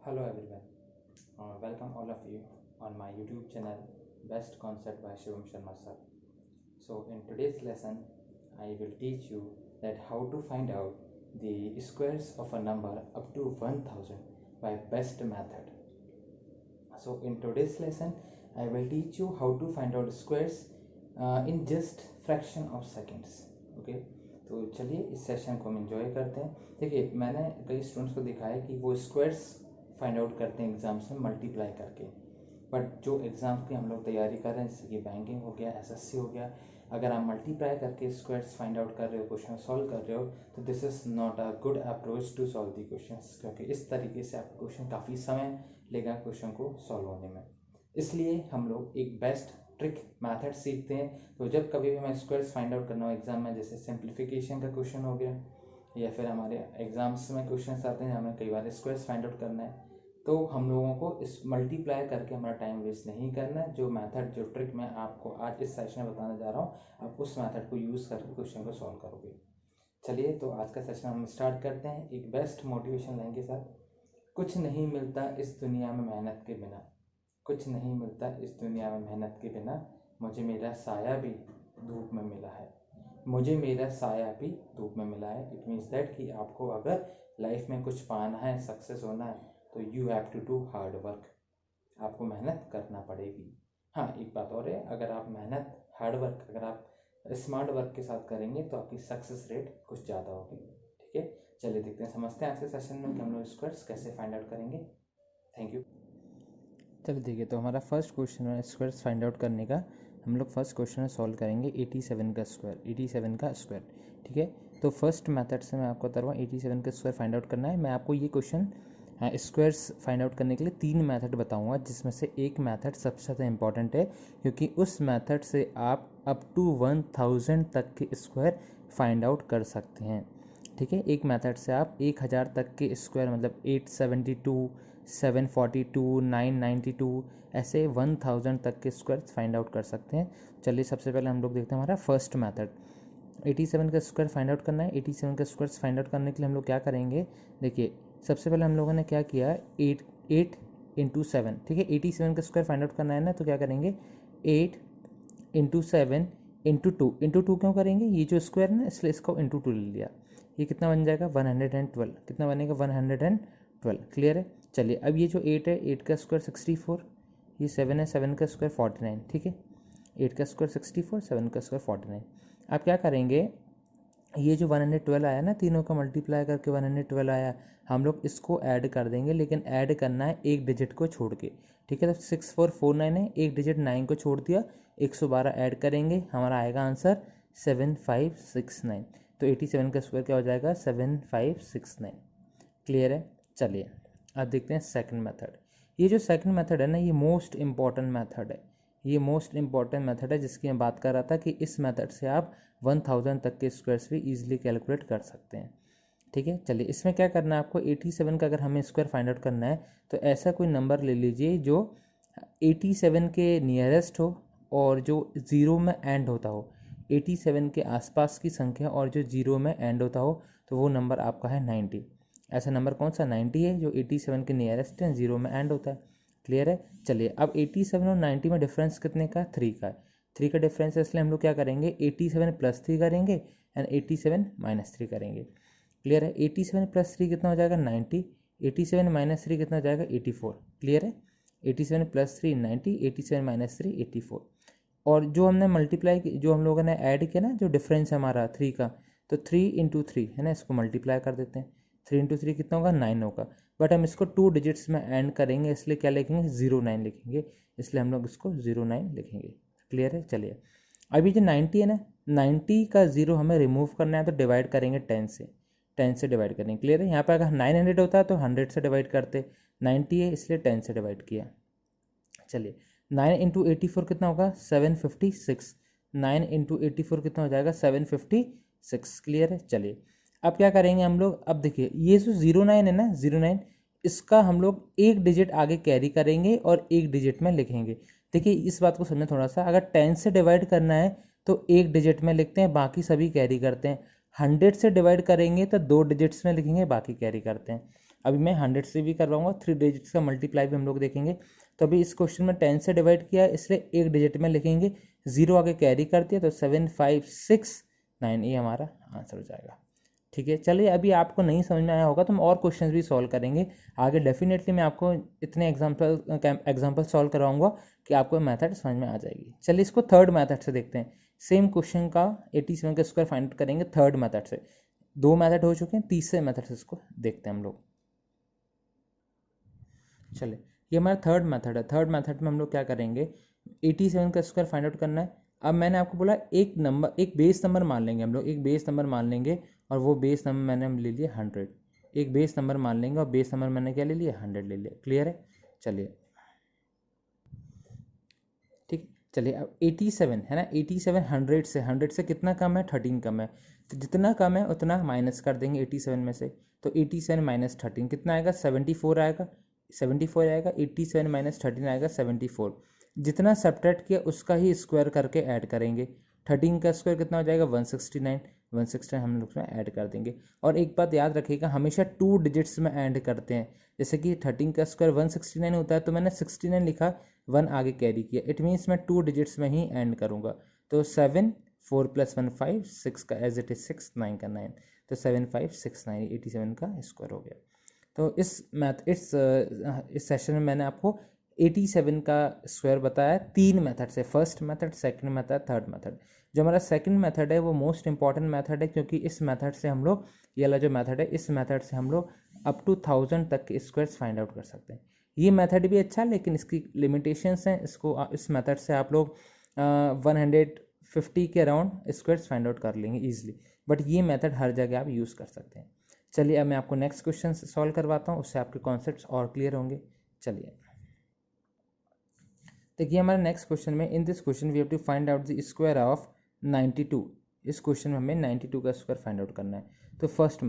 Hello everyone, welcome all of you on my YouTube channel Best Concept by Shivam Sharma sir. So in today's lesson, I will teach you that how to find out the squares of a number up to 1000 by best method. So in today's lesson, I will teach you how to find out squares in just fraction of seconds. Okay, तो चलिए इस session को हम enjoy करते हैं। देखिए, मैंने कई स्टूडेंट्स को देखा है कि वो स्क्वायर्स फाइंड आउट करते हैं एग्जाम्स में मल्टीप्लाई करके, बट जो एग्ज़ाम्स की हम लोग तैयारी कर रहे हैं जैसे कि बैंकिंग हो गया, एसएससी हो गया, अगर आप मल्टीप्लाई करके स्क्वायर्स फाइंड आउट कर रहे हो, क्वेश्चन सॉल्व कर रहे हो, तो this is not a good approach to solve the questions, क्योंकि इस तरीके से आपका क्वेश्चन काफ़ी समय लेगा क्वेश्चन को सॉल्व होने में। इसलिए हम लोग एक बेस्ट ट्रिक मेथड सीखते हैं। तो जब कभी भी हमें स्क्वायर्स फाइंड आउट करना हो एग्जाम में, जैसे सिंप्लीफिकेशन का क्वेश्चन हो गया, या फिर हमारे एग्जाम्स में क्वेश्चन आते हैं हमें कई बार स्क्वायर्स फाइंड आउट करना है, तो हम लोगों को इस मल्टीप्लाई करके हमारा टाइम वेस्ट नहीं करना है। जो मेथड, जो ट्रिक मैं आपको आज इस सेशन में बताने जा रहा हूँ, आप उस मेथड को यूज़ करके क्वेश्चन को सॉल्व करोगे। चलिए, तो आज का सेशन हम स्टार्ट करते हैं एक बेस्ट मोटिवेशन लाइन के साथ। कुछ नहीं मिलता इस दुनिया में मेहनत के बिना, कुछ नहीं मिलता इस दुनिया में मेहनत के बिना, मुझे मेरा साया भी धूप में मिला है, मुझे मेरा साया भी धूप में मिला है। इट मीन्स दैट कि आपको अगर लाइफ में कुछ पाना है, सक्सेस होना है, तो you have to do hard work, आपको मेहनत करना पड़ेगी। हाँ, एक बात और है, अगर आप मेहनत, हार्ड वर्क, अगर आप स्मार्ट वर्क के साथ करेंगे तो आपकी सक्सेस रेट कुछ ज़्यादा होगी। ठीक है, चलिए देखते हैं, समझते हैं आज के सेशन में कि हम लोग स्क्वायर्स कैसे फाइंड आउट करेंगे। Thank you. चलिए देखिए, तो हमारा फर्स्ट क्वेश्चन है स्क्वायर्स फाइंड आउट करने का। हम लोग फर्स्ट क्वेश्चन में सॉल्व करेंगे 87 का स्क्वायर, 87 का स्क्वायर। ठीक है, तो फर्स्ट मेथड से मैं आपको बता रहा हूँ 87 का स्क्वायर फाइंड आउट करना है। मैं आपको ये क्वेश्चन स्क्वायर्स फाइंड आउट करने के लिए 3 मेथड बताऊंगा, जिसमें से एक मेथड सबसे ज़्यादा इंपॉर्टेंट है, क्योंकि उस मेथड से आप अप टू 1000 तक के स्क्वायर फाइंड आउट कर सकते हैं। ठीक है, एक मेथड से आप 1000 तक के स्क्वायर, मतलब 872, 742, 992, ऐसे 1000 तक के स्क्वायर फाइंड आउट कर सकते हैं। चलिए, सबसे पहले हम लोग देखते हैं हमारा फर्स्ट मेथड। 87 का स्क्वायर फाइंड आउट करना है। 87 का स्क्वायर फाइंड आउट करने के लिए हम लोग क्या करेंगे, देखिए, सबसे पहले हम लोगों ने क्या किया, 8 इंटू 7। ठीक है, 87 का स्क्वायर फाइंड आउट करना है ना, तो क्या करेंगे, 8 इंटू 7 इंटू 2। इंटू 2 क्यों करेंगे, ये जो स्क्वायर है ना, इसलिए इसको इंटू 2 ले लिया। ये कितना बन जाएगा, 112। कितना बनेगा, 112। क्लियर है। चलिए, अब ये जो 8 है, 8 का स्क्वायर 64, ये 7 है, 7 का स्क्वायर 49। ठीक है, 8 का स्क्वायर 64, 7 का स्क्वायर 49। अब क्या करेंगे, ये जो 112 आया ना, तीनों का मल्टीप्लाई करके 112 आया, हम लोग इसको ऐड कर देंगे, लेकिन ऐड करना है एक डिजिट को छोड़ के। ठीक है, तो 6449 है, एक डिजिट 9 को छोड़ दिया, 112 ऐड करेंगे, हमारा आएगा आंसर 7569। तो 87 का स्क्वायर क्या हो जाएगा, 7569। क्लियर है। चलिए, अब देखते हैं सेकंड मेथड। ये जो सेकंड मेथड है ना, ये मोस्ट इम्पॉर्टेंट मेथड है। ये मोस्ट इम्पॉर्टेंट मेथड है जिसकी मैं बात कर रहा था कि इस मेथड से आप 1000 तक के स्क्वायर्स भी इजीली कैलकुलेट कर सकते हैं। ठीक है, चलिए, इसमें क्या करना है आपको, 87 का अगर हमें स्क्वायर फाइंड आउट करना है, तो ऐसा कोई नंबर ले लीजिए जो 87 के नियरेस्ट हो और जो ज़ीरो में एंड होता हो। 87 के आसपास की संख्या और जो ज़ीरो में एंड होता हो, तो वो नंबर आपका है 90। ऐसा नंबर कौन सा, 90 है, जो 87 के नियरेस्ट है, ज़ीरो में एंड होता है। क्लियर है। चलिए, अब 87 और 90 में डिफरेंस कितने का, 3 का है। 3 का डिफरेंस है, इसलिए हम लोग क्या करेंगे, 87 प्लस 3 करेंगे एंड 87 माइनस 3 करेंगे। क्लियर है। 87 प्लस 3 कितना हो जाएगा, 90। 87 माइनस 3 कितना हो जाएगा, 84। क्लियर है। 87 प्लस 3 90, 87 माइनस 3 84। और जो हमने मल्टीप्लाई, जो हम लोगों ने ऐड किया ना, जो डिफरेंस है हमारा 3 का, तो 3 इंटू 3 है ना, इसको मल्टीप्लाई कर देते हैं। 3 इंटू 3 कितना होगा, 9 होगा, बट हम इसको 2 डिजिट्स में एंड करेंगे, इसलिए क्या लिखेंगे, 09 लिखेंगे, इसलिए हम लोग इसको 09 लिखेंगे। क्लियर है। चलिए, अभी जो 90 है ना, 90 का 0 हमें रिमूव करना है, तो डिवाइड करेंगे 10 से, 10 से डिवाइड करेंगे। क्लियर है। यहाँ पर अगर 900 होता है तो 100 से डिवाइड करते, 90 है इसलिए 10 से डिवाइड किया। चलिए, 9 इंटू 84 कितना होगा, 756। 9 इंटू 84 कितना हो जाएगा, 756। क्लियर है। चलिए, अब क्या करेंगे हम लोग, अब देखिए, ये जो 09 है ना, 09, इसका हम लोग एक डिजिट आगे कैरी करेंगे और एक डिजिट में लिखेंगे। देखिए, इस बात को समझना थोड़ा सा, अगर 10 से डिवाइड करना है तो एक डिजिट में लिखते हैं, बाकी सभी कैरी करते हैं। 100 से डिवाइड करेंगे तो 2 डिजिट्स में लिखेंगे, बाकी कैरी करते हैं। अभी मैं 100 से भी करवाऊंगा, 3 डिजिट्स का मल्टीप्लाई भी हम लोग देखेंगे। तो अभी इस क्वेश्चन में 10 से डिवाइड किया इसलिए एक डिजिट में लिखेंगे, 0 आगे कैरी कर दिया तो 7569 ये हमारा आंसर हो जाएगा। ठीक है, चलिए अभी आपको नहीं समझ में आया होगा तो हम और क्वेश्चंस भी सॉल्व करेंगे आगे। डेफिनेटली मैं आपको इतने एग्जांपल सॉल्व कराऊंगा कि आपको मेथड समझ में आ जाएगी। चलिए इसको थर्ड मेथड से देखते हैं। सेम क्वेश्चन का 87 का स्क्वायर फाइंड आउट करेंगे थर्ड मेथड से। 2 मेथड हो चुके हैं, तीसरे मेथड से इसको देखते हैं हम लोग। चलिए ये हमारा थर्ड मेथड है। थर्ड मेथड में हम लोग क्या करेंगे, 87 का स्क्वायर फाइंड आउट करना है। अब मैंने आपको बोला एक नंबर, एक बेस नंबर मान लेंगे हम लोग, एक बेस नंबर मान लेंगे और वो बेस नंबर मैंने हम ले लिया 100। एक बेस नंबर मान लेंगे और बेस नंबर मैंने क्या ले लिया, 100 ले लिया। क्लियर है, चलिए ठीक। चलिए अब 87 है ना, 87 100 से कितना कम है, 13 कम है। तो जितना कम है उतना माइनस कर देंगे 87 में से। तो 87 माइनस 13 कितना आएगा, 74 आएगा। 74 आएगा, 87 माइनस 13 आएगा 74। जितना सब्ट्रैक्ट किया उसका ही स्क्वायर करके ऐड करेंगे। 13 का स्क्वायर कितना हो जाएगा, 169। 169 हम लोग उसमें ऐड कर देंगे। और एक बात याद रखिएगा, हमेशा 2 डिजिट्स में ऐड करते हैं। जैसे कि 13 का स्क्वायर 169 होता है तो मैंने 69 लिखा, 1 आगे कैरी किया, इट मीन्स मैं 2 डिजिट्स में ही एंड करूँगा। तो 7, 4 + 1 5, 6 का एज इट इज 6, 9 का 9, तो 7569 87 का स्क्वायर हो गया। तो इस सेशन में मैंने आपको 87 का स्क्वायर बताया 3 मेथड से, first method, second method, third method. जो हमारा सेकंड मेथड है वो मोस्ट इंपॉर्टेंट मेथड है, क्योंकि इस मेथड से हम लोग, ये वाला जो मेथड है, इस मेथड से हम लोग अप टू 1000 तक के स्क्वायर्स फाइंड आउट कर सकते हैं। ये मेथड भी अच्छा है लेकिन इसकी लिमिटेशंस हैं। इस मेथड से आप लोग 150 के अराउंड स्क्वायर्स फाइंड आउट कर लेंगे ईजिली, बट ये मेथड हर जगह आप यूज़ कर सकते हैं। चलिए अब मैं आपको नेक्स्ट क्वेश्चन सॉल्व करवाता हूँ, उससे आपके कॉन्सेप्ट्स और क्लियर होंगे। चलिए देखिए हमारे नेक्स्ट क्वेश्चन में, in this question we have to find out the square of 92। इस क्वेश्चन में हमें 92 का स्क्वायर फाइंड आउट करना है। तो फर्स्ट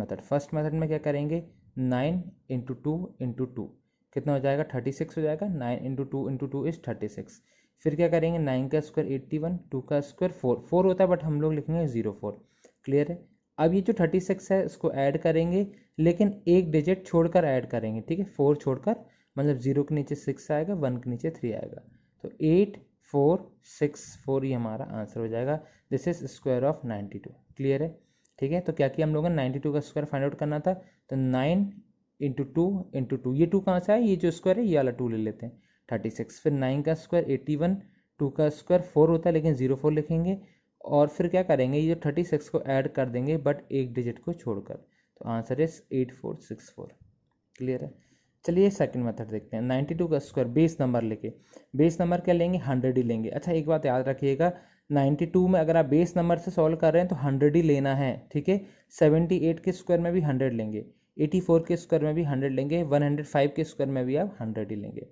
मेथड में क्या करेंगे, 9 × 2 × 2 कितना हो जाएगा, 36 हो जाएगा। 9 × 2 × 2 इज 36। फिर क्या करेंगे, 9 का स्क्वायर 81, 2 का स्क्वायर 4 होता है बट हम लोग लिखेंगे 04। क्लियर है। अब ये जो 36 है इसको ऐड करेंगे, लेकिन एक डिजिट छोड़कर ऐड करेंगे। ठीक है, 4 छोड़कर, मतलब 0 के नीचे 6 आएगा, 1 के नीचे 3 आएगा। तो 8464 ये हमारा आंसर हो जाएगा। This is square of 92। Clear है। ठीक है, तो क्या किया हम लोगों ने, 92 का स्क्वायर फाइंड आउट करना था। तो 9 × 2 × 2, ये 2 कहाँ से आया, ये जो स्क्वायर है ये वाला 2 ले लेते हैं, 36। फिर 9 का स्क्वायर 81, 2 का स्क्वायर 4 होता है लेकिन 04 लिखेंगे। और फिर क्या करेंगे, ये जो 36 को ऐड कर देंगे बट एक डिजिट को छोड़कर। तो आंसर इज 8464। क्लियर है। चलिए सेकंड मेथड देखते हैं। 92 का स्क्वायर बेस नंबर लेके, बेस नंबर क्या लेंगे, 100 ही लेंगे। अच्छा एक बात याद रखिएगा, 92 में अगर आप बेस नंबर से सॉल्व कर रहे हैं तो 100 ही लेना है। ठीक है, 78 के स्क्वायर में भी 100 लेंगे, 84 के स्क्वायर में भी 100 लेंगे, 105 के स्क्वायर में भी आप 100 ही लेंगे।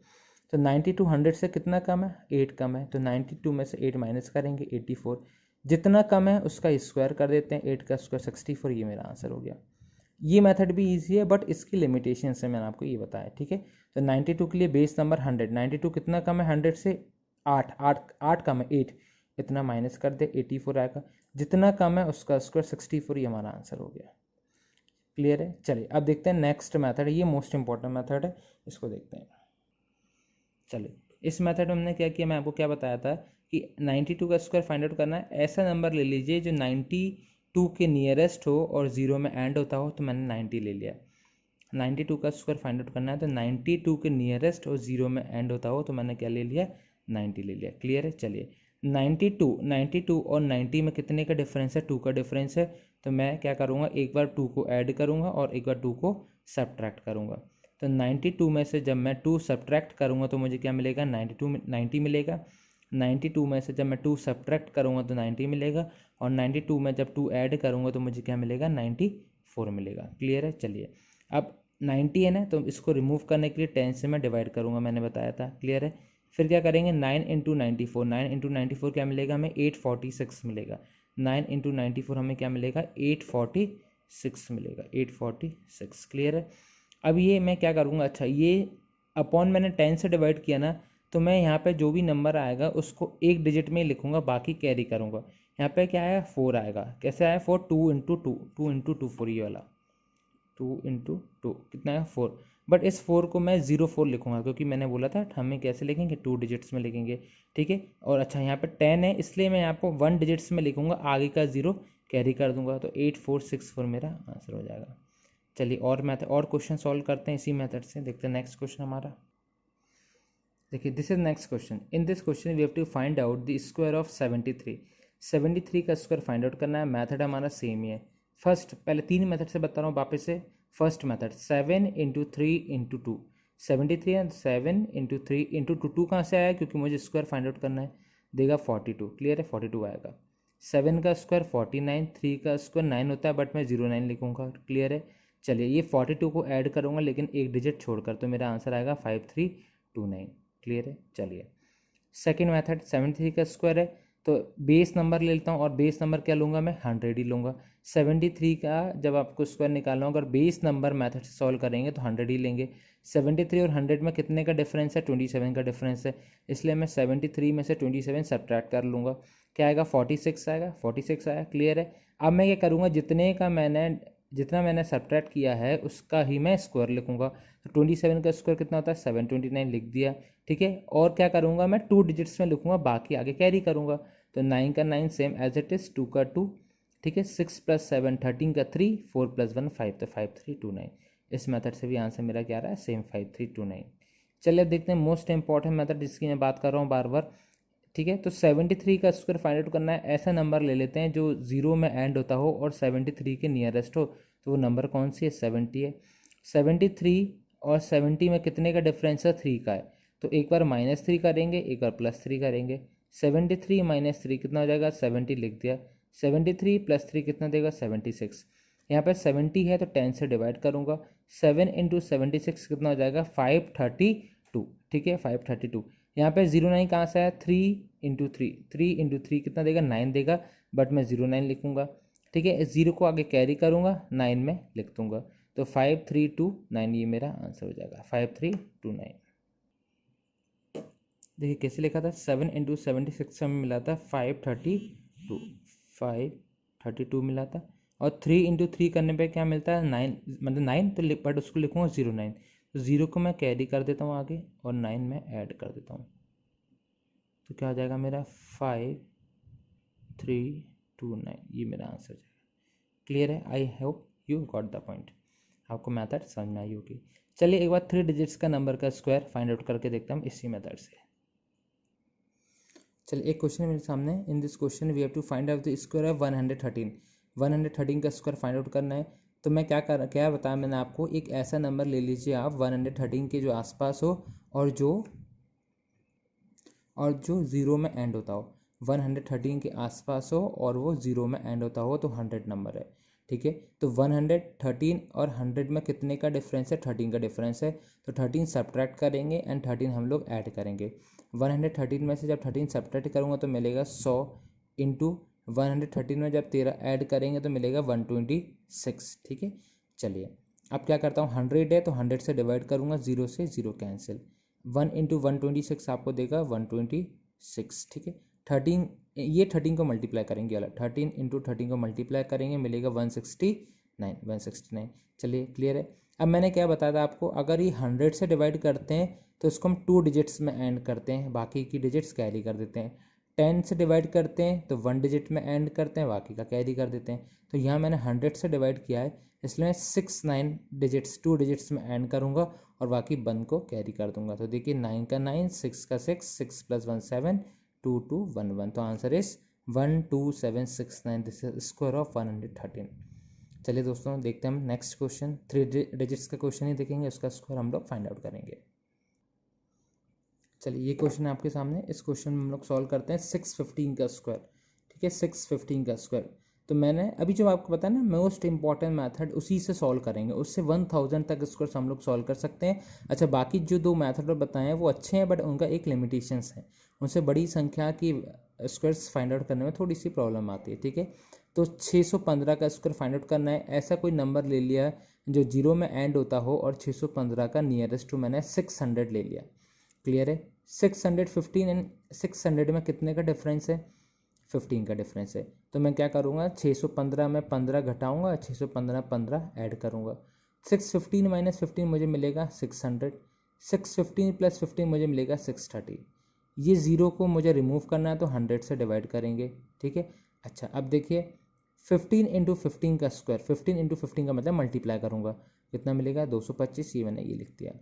तो 92 100 से कितना कम है, 8 कम है। तो 92 में से 8 माइनस करेंगे, 84। जितना कम है उसका स्क्वायर कर देते हैं, 8 का स्क्वायर 64, ये मेरा आंसर हो गया। ये मेथड भी इजी है बट इसकी लिमिटेशन से मैंने आपको ये बताया। ठीक है, तो 92 के लिए बेस नंबर 100, 92 कितना कम है 100 से, 8 कम है 8, इतना माइनस कर दे, 84 आएगा। जितना कम है उसका स्क्वायर 64, ये हमारा आंसर हो गया। क्लियर है। चलिए अब देखते हैं नेक्स्ट मेथड, ये मोस्ट इंपॉर्टेंट मेथड है, इसको देखते हैं। चलिए इस मेथड में हमने क्या किया, मैं आपको क्या बताया था कि 92 का स्क्वायर फाइंड आउट करना है। ऐसा नंबर ले लीजिए जो 92 के नियरेस्ट हो और 0 में एंड होता हो, तो मैंने 90 ले लिया। 92 का स्क्वायर फाइंड आउट करना है तो 92 के नियरेस्ट और 0 में एंड होता हो, तो मैंने क्या ले लिया, 90 ले लिया। क्लियर है। चलिए 92 और 90 में कितने का डिफरेंस है, 2 का डिफरेंस है। तो मैं क्या करूँगा, एक बार 2 को ऐड करूँगा और एक बार 2 को सब्ट्रैक्ट करूँगा। तो 92 में से जब मैं 2 सब्ट्रैक्ट करूँगा तो मुझे क्या मिलेगा, 90 मिलेगा। 92 में से जब मैं 2 सब्ट्रैक्ट करूँगा तो 90 मिलेगा, और 92 में जब 2 ऐड करूँगा तो मुझे क्या मिलेगा, 94 मिलेगा। क्लियर है। चलिए अब 90 है ना, तो इसको रिमूव करने के लिए 10 से मैं डिवाइड करूँगा, मैंने बताया था। क्लियर है। फिर क्या करेंगे, 9 × 94, 9 × 94 क्या मिलेगा हमें, 846 मिलेगा। 9 × 94 हमें क्या मिलेगा, 846 मिलेगा, 846। क्लियर है। अब ये मैं क्या करूँगा, अच्छा ये अपॉन मैंने 10 से डिवाइड किया ना, तो मैं यहाँ पे जो भी नंबर आएगा उसको एक डिजिट में लिखूँगा, बाकी कैरी करूँगा। यहाँ पे क्या आया, 4 आएगा। कैसे आया 4, 2 × 2, 2 × 2 4, ये वाला 2 इंटू 2 कितना है 4, बट इस 4 को मैं 04 लिखूंगा क्योंकि मैंने बोला था हमें कैसे लिखेंगे 2 डिजिट्स में लिखेंगे, ठीक है। और अच्छा यहाँ पे 10 है इसलिए मैं यहाँ पर 1 डिजिट्स में लिखूंगा, आगे का 0 कैरी कर दूंगा, तो 8464 मेरा आंसर हो जाएगा। चलिए और मैथड और क्वेश्चन सॉल्व करते हैं इसी मेथड से। देखते हैं नेक्स्ट क्वेश्चन हमारा। देखिए this is next question. In this question we have to find out the square of 73। 73 का स्क्वायर फाइंड आउट करना है। मेथड हमारा सेम ही है। फर्स्ट पहले 3 मेथड से बता रहा हूँ वापस से। फर्स्ट मेथड 7 इंटू 3 इंटू 2, 73 है, 7 इंटू 3 इंटू 2 कहाँ से आया क्योंकि मुझे स्क्वायर फाइंड आउट करना है, देगा 42, क्लियर है 42 आएगा। 7 का स्क्वायर 49, 3 का स्क्वायर 9 होता है बट मैं 09 लिखूंगा, क्लियर है। चलिए ये 42 को ऐड करूंगा लेकिन एक डिजिट छोड़कर, तो मेरा आंसर आएगा 5329, क्लियर है। चलिए सेकेंड मेथड 73 का स्क्वायर है तो बेस नंबर ले लेता हूँ, और बेस नंबर क्या लूँगा मैं 100 ही लूँगा। 73 का जब आपको स्क्वायर निकालना होगा और बेस नंबर मेथड से सॉल्व करेंगे तो 100 ही लेंगे। 73 और 100 में कितने का डिफरेंस है, 27 का डिफरेंस है, इसलिए मैं 73 में से 27 सब्ट्रैक्ट कर लूँगा, क्या आएगा 46 आएगा, 46 आया, क्लियर है। अब मैं ये करूँगा जितना मैंने सब्ट्रैक्ट किया है उसका ही मैं स्क्वायर लिखूँगा, तो 27 का स्क्वायर कितना होता है 729 लिख दिया, ठीक है। और क्या करूँगा मैं 2 डिजिट्स में लिखूँगा, बाकी आगे कैरी करूँगा, तो 9 का 9 सेम एज इट इज़, 2 का 2, ठीक है, 6 + 7 13 का 3, 4 + 1 5, तो 5329। इस मेथड से भी आंसर मेरा क्या आ रहा है सेम 5329। चलिए अब देखते हैं मोस्ट इंपॉर्टेंट मेथड जिसकी मैं बात कर रहा हूँ बार बार, ठीक है। तो 73 का स्क्वायर फाइंड आउट करना है। ऐसा नंबर ले लेते हैं जो 0 में एंड होता हो और 73 के नियरेस्ट हो, तो वो नंबर कौन सी है 70 है। 73 और 70 में कितने का डिफरेंस है 3 का है, तो एक बार -3 करेंगे एक बार +3 करेंगे। 73 - 3 कितना हो जाएगा 70 लिख दिया, 73 + 3 कितना देगा 76। यहाँ पर 70 है तो 10 से डिवाइड करूँगा, 7 × 76 कितना हो जाएगा 532, ठीक है 532। यहाँ पे 09 कहाँ से आया 3 × 3, 3 × 3 कितना देगा 9 देगा, बट मैं 09 लिखूँगा, ठीक है। 0 को आगे कैरी करूँगा 9 में लिख दूँगा, तो 5329 ये मेरा आंसर हो जाएगा 5329। देखिए कैसे लिखा था 7 × 76 हमें मिला था 532, 532 मिला था, और 3 × 3 करने पे क्या मिलता है 9, मतलब 9 तो बट उसको लिखूँगा 09, तो 0 को मैं कैरी कर देता हूँ आगे और 9 में ऐड कर देता हूँ, तो क्या हो जाएगा मेरा 5329, ये मेरा आंसर जाएगा, क्लियर है। I hope you got the point, आपको मेथड समझ में आई होगी। चलिए एक बार 3 डिजिट्स का नंबर का स्क्वायर फाइंड आउट करके देखते हैं हम इसी मेथड से। चलिए एक क्वेश्चन मेरे सामने। In this question we have to find out the square of 113। 113 का स्क्वायर फाइंड आउट करना है, तो मैं क्या बताया मैंने आपको, एक ऐसा नंबर ले लीजिए आप 113 के जो आसपास हो और जो 0 में एंड होता हो। 113 के आसपास हो और वो 0 में एंड होता हो तो 100 नंबर है, ठीक है। तो 113 और 100 में कितने का डिफरेंस है 13 का डिफरेंस है, तो 13 सब्ट्रैक्ट करेंगे एंड 13 हम लोग ऐड करेंगे। 113 में से जब 13 सब्ट्रैक्ट करूँगा तो मिलेगा 100 इंटू 113 में जब 13 ऐड करेंगे तो मिलेगा 126, ठीक है। चलिए अब क्या करता हूँ 100 है तो 100 से डिवाइड करूँगा, 0 से 0 कैंसिल, 1 × 126 आपको देगा 126, ठीक है। 13 ये 13 को मल्टीप्लाई करेंगे अलग, 13 × 13 को मल्टीप्लाई करेंगे मिलेगा 169। चलिए क्लियर है। अब मैंने क्या बताया था आपको, अगर ये 100 से डिवाइड करते हैं तो इसको हम 2 डिजिट्स में एंड करते हैं, बाकी की डिजिट्स कैरी कर देते हैं। 10 से डिवाइड करते हैं तो 1 डिजिट में एंड करते हैं, बाकी का कैरी कर देते हैं। तो यहाँ मैंने 100 से डिवाइड किया है इसलिए मैं 9 डिजिट्स 2 डिजिट्स में एंड करूँगा और बाकी 1 को कैरी कर दूंगा। तो देखिए 9 का 9, 6 का 6, 6 + 1 7, 2 2 1 1, तो answer is 12769। This is square of 113। चलिए दोस्तों देखते हैं हम नेक्स्ट क्वेश्चन। 3 डिजिट्स का क्वेश्चन ही देखेंगे, उसका स्क्वायर हम लोग फाइंड आउट करेंगे। चलिए ये क्वेश्चन है आपके सामने। इस क्वेश्चन में हम लोग सॉल्व करते हैं 615 का स्क्वायर, ठीक है। 615 का स्क्वायर, तो मैंने अभी जो आपको बताया ना मोस्ट इंपॉर्टेंट मेथड, उसी से सॉल्व करेंगे, उससे 1000 तक स्क्वायर हम लोग सॉल्व कर सकते हैं। अच्छा बाकी जो 2 मेथड बताए हैं वो अच्छे हैं बट उनका एक लिमिटेशंस है, उनसे बड़ी संख्या की स्क्वायर्स फाइंड आउट करने में थोड़ी सी प्रॉब्लम आती है, ठीक है। तो 615 का स्क्वायर फाइंड आउट करना है। ऐसा कोई नंबर ले लिया जो 0 में एंड होता हो और 615 का नियरेस्ट टू मैंने 600 ले लिया, क्लियर है। 615 एंड 600 में कितने का डिफरेंस है 15 का डिफरेंस है, तो मैं क्या करूँगा 615 में 15 घटाऊँगा, 615 15 ऐड करूँगा, 615 माइनस 15 मुझे मिलेगा 600, 615 प्लस 15 मुझे मिलेगा 630। ये ज़ीरो को मुझे रिमूव करना है तो 100 से डिवाइड करेंगे, ठीक है। अच्छा अब देखिए 15 इंटू 15 का स्क्वायर, 15 इंटू 15 का मतलब मल्टीप्लाई करूँगा, कितना मिलेगा 225, ये मैंने ये लिख दिया।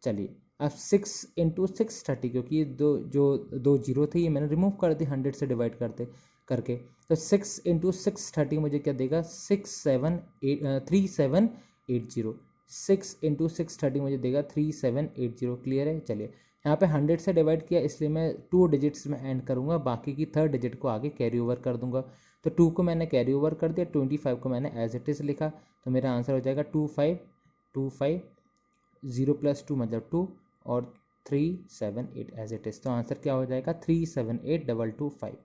चलिए अब 6 इंटू 630, क्योंकि ये दो जीरो थे ये मैंने रिमूव कर दी 100 से डिवाइड करके, तो 6 इंटू 630 मुझे क्या देगा 3780, 6 इंटू 630 मुझे देगा 3780। क्लियर है। चलिए यहाँ पे 100 से डिवाइड किया इसलिए मैं 2 डिजिट्स में एंड करूँगा, बाकी की थर्ड डिजिट को आगे कैरी ओवर कर दूंगा। तो 2 को मैंने कैरी ओवर कर दिया, 25 को मैंने एज इट इज़ लिखा, तो मेरा आंसर हो जाएगा 2525, 0 + 2 मतलब 2 और 378 एज इट इज़। तो आंसर क्या हो जाएगा 378225।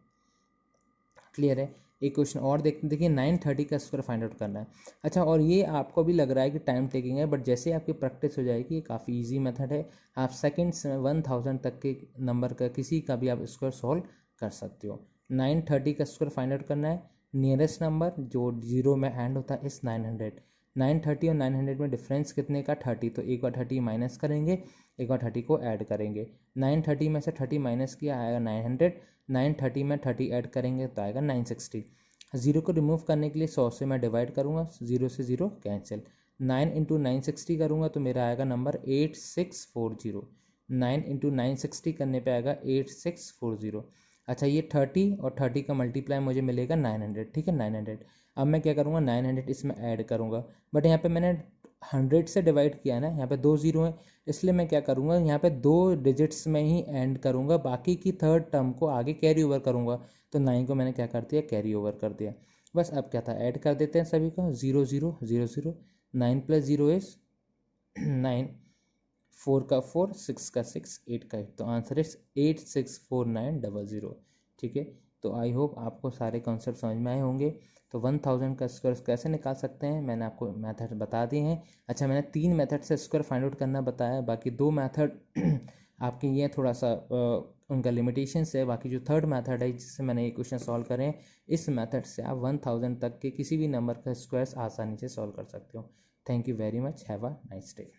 क्लियर है। एक क्वेश्चन और देखिए 930 का स्क्वायर फाइंड आउट करना है। अच्छा और ये आपको भी लग रहा है कि टाइम टेकिंग है, बट जैसे आपकी प्रैक्टिस हो जाएगी ये काफ़ी इजी मेथड है। आप सेकंड्स में 1000 तक के नंबर का किसी का भी आप स्क्वायर सॉल्व कर सकते हो। 930 का स्क्वायर फाइंड आउट करना है। नियरेस्ट नंबर जो जीरो में एंड होता है इस 900। 930 और 900 में डिफरेंस कितने का 30, तो एक बार 30 माइनस करेंगे, एक बार 30 को ऐड करेंगे। 930 में से 30 माइनस किया आएगा 900, 930 में 30 ऐड करेंगे तो आएगा 960। जीरो को रिमूव करने के लिए 100 से मैं डिवाइड करूँगा, जीरो से जीरो कैंसिल, 9 इंटू 960 करूँगा तो मेरा आएगा नंबर 8640। 9 इंटू 960 करने पे आएगा 8640। अच्छा ये 30 और 30 का मल्टीप्लाई मुझे मिलेगा 900, ठीक है 900। अब मैं क्या करूँगा 900 इसमें ऐड करूँगा, बट यहाँ पे मैंने 100 से डिवाइड किया है ना, यहाँ पे 2 जीरो हैं, इसलिए मैं क्या करूँगा यहाँ पे 2 डिजिट्स में ही एंड करूँगा, बाकी की थर्ड टर्म को आगे कैरी ओवर करूँगा। तो 9 को मैंने क्या कर दिया कैरी ओवर कर दिया। बस अब क्या था ऐड कर देते हैं सभी को, 0 0 0 0, 9 + 0 इज 9, 4 का 4, 6 का 6, 8 का 8, तो आंसर इज 864900। ठीक है। तो आई होप आपको सारे कॉन्सेप्ट समझ में आए होंगे। तो 1000 का स्क्वायर कैसे निकाल सकते हैं मैंने आपको मेथड बता दिए हैं। अच्छा मैंने 3 मेथड से स्क्वायर फाइंड आउट करना बताया, बाकी 2 मेथड आपके ये थोड़ा सा उनका लिमिटेशंस है। बाकी जो थर्ड मेथड है जिससे मैंने ये क्वेश्चन सॉल्व करें, इस मेथड से आप 1000 तक के किसी भी नंबर का स्क्वायर्स आसानी से सॉल्व कर सकते हो। Thank you very much, have a nice day.